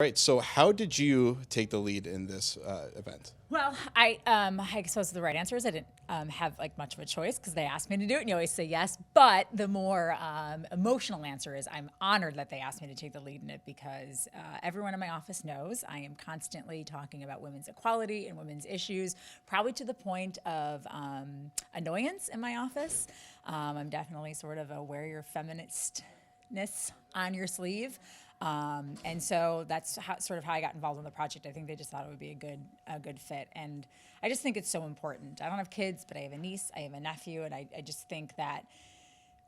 Right. So how did you take the lead in this event? Well, I suppose the right answer is I didn't have like much of a choice because they asked me to do it, and you always say yes. But the more emotional answer is I'm honored that they asked me to take the lead in it because everyone in my office knows I am constantly talking about women's equality and women's issues, probably to the point of annoyance in my office. I'm definitely sort of a wear your feministness on your sleeve. And so that's sort of how I got involved in the project. I think they just thought it would be a good fit. And I just think it's so important. I don't have kids, but I have a niece, I have a nephew, and I just think that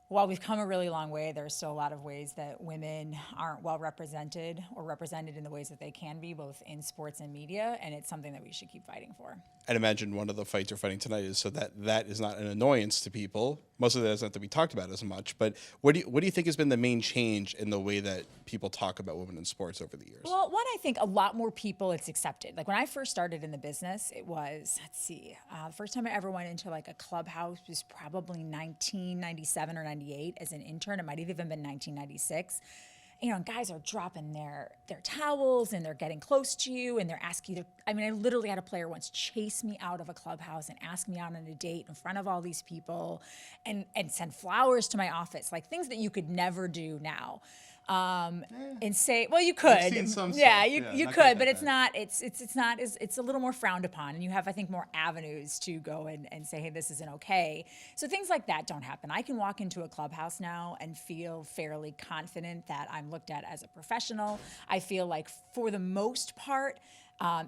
while we've come a really long way, there's still a lot of ways that women aren't well represented or represented in the ways that they can be, both in sports and media, and it's something that we should keep fighting for. I'd imagine one of the fights you're fighting tonight is so that that is not an annoyance to people. Most of that doesn't have to be talked about as much. But what do you think has been the main change in the way that people talk about women in sports over the years? Well, one, I think a lot more people it's accepted. Like when I first started in the business, it was, the first time I ever went into like a clubhouse was probably 1997 or 98 as an intern. It might have even been 1996. And guys are dropping their towels and they're getting close to you and they're asking you to, I mean, I literally had a player once chase me out of a clubhouse and ask me out on a date in front of all these people and send flowers to my office, like things that you could never do now. And say, well, you could, I've seen some yeah, stuff. you Not could, quite but that it's not, it's a little more frowned upon, and you have, I think, more avenues to go and say, hey, this isn't okay. So things like that don't happen. I can walk into a clubhouse now and feel fairly confident that I'm looked at as a professional. I feel like, for the most part,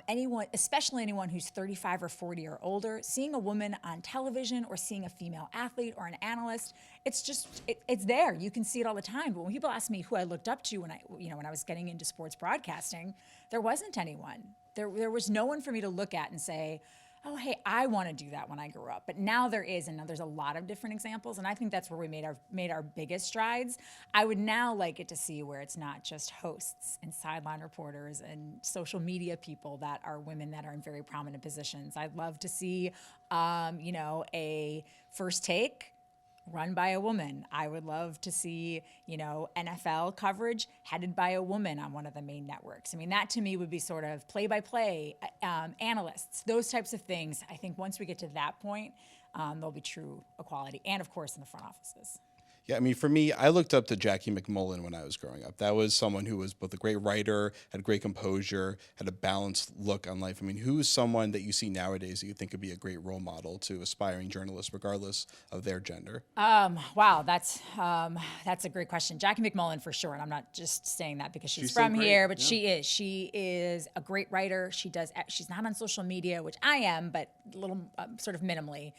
anyone, especially anyone who's 35 or 40 or older, seeing a woman on television or seeing a female athlete or an analyst, it's there. You can see it all the time. But when people ask me who I looked up to when I was getting into sports broadcasting, there wasn't anyone. There was no one for me to look at and say, oh, hey, I want to do that when I grew up. But now there is, and now there's a lot of different examples, and I think that's where we made our biggest strides. I would now like it to see where it's not just hosts and sideline reporters and social media people that are women that are in very prominent positions. I'd love to see, a first take run by a woman. I would love to see, NFL coverage headed by a woman on one of the main networks. I mean, that to me would be sort of play-by-play, analysts, those types of things. I think once we get to that point, there'll be true equality, and of course in the front offices. Yeah, I mean, for me, I looked up to Jackie McMullen when I was growing up. That was someone who was both a great writer, had great composure, had a balanced look on life. I mean, who's someone that you see nowadays that you think could be a great role model to aspiring journalists, regardless of their gender? Wow, that's a great question. Jackie McMullen for sure, and I'm not just saying that because she's She's so from great, here, but yeah. She is a great writer. She's not on social media, which I am, but a little sort of minimally.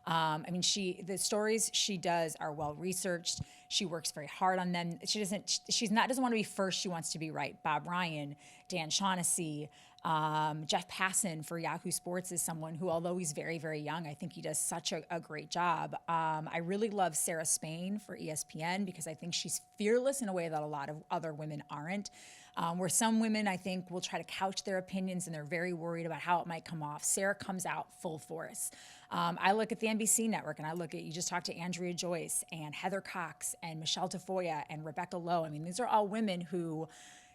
The stories she does are well researched. She works very hard on them. Doesn't want to be first. She wants to be right. Bob Ryan, Dan Shaughnessy, Jeff Passan for Yahoo Sports is someone who, although he's very, very young, I think he does such a great job. I really love Sarah Spain for ESPN because I think she's fearless in a way that a lot of other women aren't. Where some women, I think, will try to couch their opinions and they're very worried about how it might come off. Sarah comes out full force. I look at the NBC network and you just talked to Andrea Joyce and Heather Cox and Michelle Tafoya and Rebecca Lowe. I mean, these are all women who,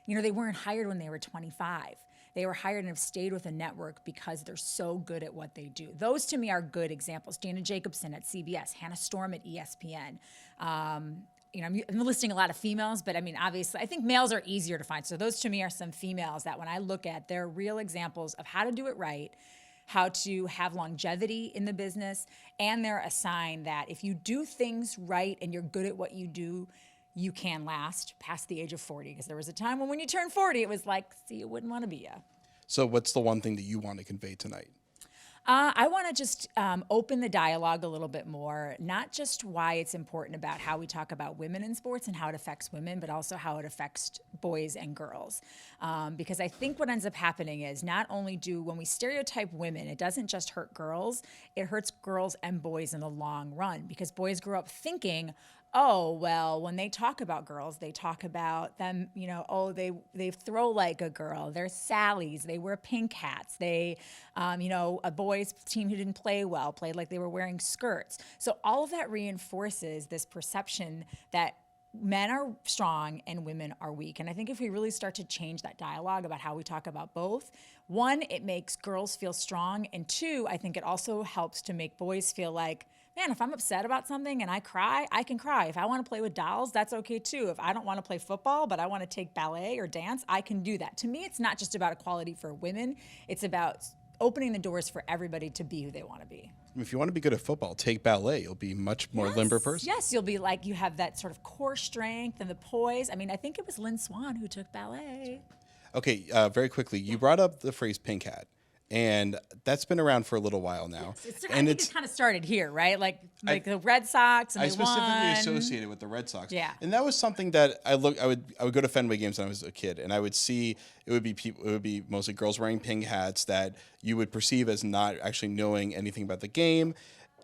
they weren't hired when they were 25. They were hired and have stayed with a network because they're so good at what they do. Those to me are good examples. Dana Jacobson at CBS, Hannah Storm at ESPN. I'm listing a lot of females, but I mean, obviously, I think males are easier to find. So those to me are some females that when I look at, they're real examples of how to do it right, how to have longevity in the business, and they're a sign that if you do things right and you're good at what you do, you can last past the age of 40. Because there was a time when you turn 40, it was like, see, you wouldn't want to be you. So, what's the one thing that you want to convey tonight? I want to just open the dialogue a little bit more, not just why it's important about how we talk about women in sports and how it affects women, but also how it affects boys and girls. Because I think what ends up happening is not only when we stereotype women, it doesn't just hurt girls, it hurts girls and boys in the long run. Because boys grow up thinking, oh, well, when they talk about girls, they talk about them, they throw like a girl. They're Sallies. They wear pink hats. They, a boys team who didn't play well played like they were wearing skirts. So all of that reinforces this perception that men are strong and women are weak. And I think if we really start to change that dialogue about how we talk about both, one, it makes girls feel strong. And two, I think it also helps to make boys feel like, man, if I'm upset about something and I cry, I can cry. If I want to play with dolls, that's okay too. If I don't want to play football, but I want to take ballet or dance, I can do that. To me, it's not just about equality for women. It's about opening the doors for everybody to be who they want to be. If you want to be good at football, take ballet. You'll be much more limber person. Yes, you'll be like, you have that sort of core strength and the poise. I mean, I think it was Lynn Swan who took ballet. Okay, very quickly, you brought up the phrase pink hat. And that's been around for a little while now. Yes, I think it kind of started here, right? Like the Red Sox, and I they specifically won. associated with the Red Sox. Yeah. And that was something that I would go to Fenway games when I was a kid, and I would see it would be mostly girls wearing pink hats that you would perceive as not actually knowing anything about the game,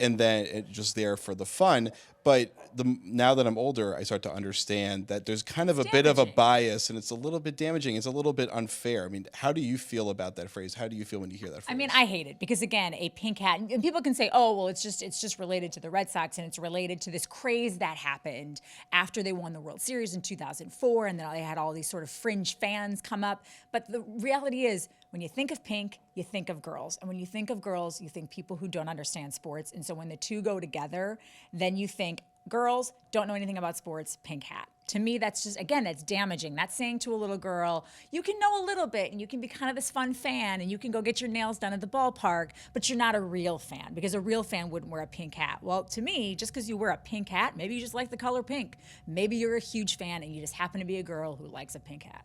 and then it just there for the fun. But now that I'm older, I start to understand that there's kind of a bit of a bias, and it's a little bit damaging. It's a little bit unfair. I mean, how do you feel about that phrase? How do you feel when you hear that phrase? I mean, I hate it because, again, a pink hat, and people can say, oh, well, it's just related to the Red Sox, and it's related to this craze that happened after they won the World Series in 2004, and then they had all these sort of fringe fans come up. But the reality is, when you think of pink, you think of girls. And when you think of girls, you think people who don't understand sports. And so when the two go together, then you think girls don't know anything about sports, pink hat. To me, that's just, again, that's damaging. That's saying to a little girl, you can know a little bit and you can be kind of this fun fan and you can go get your nails done at the ballpark, but you're not a real fan because a real fan wouldn't wear a pink hat. Well, to me, just because you wear a pink hat, maybe you just like the color pink. Maybe you're a huge fan and you just happen to be a girl who likes a pink hat.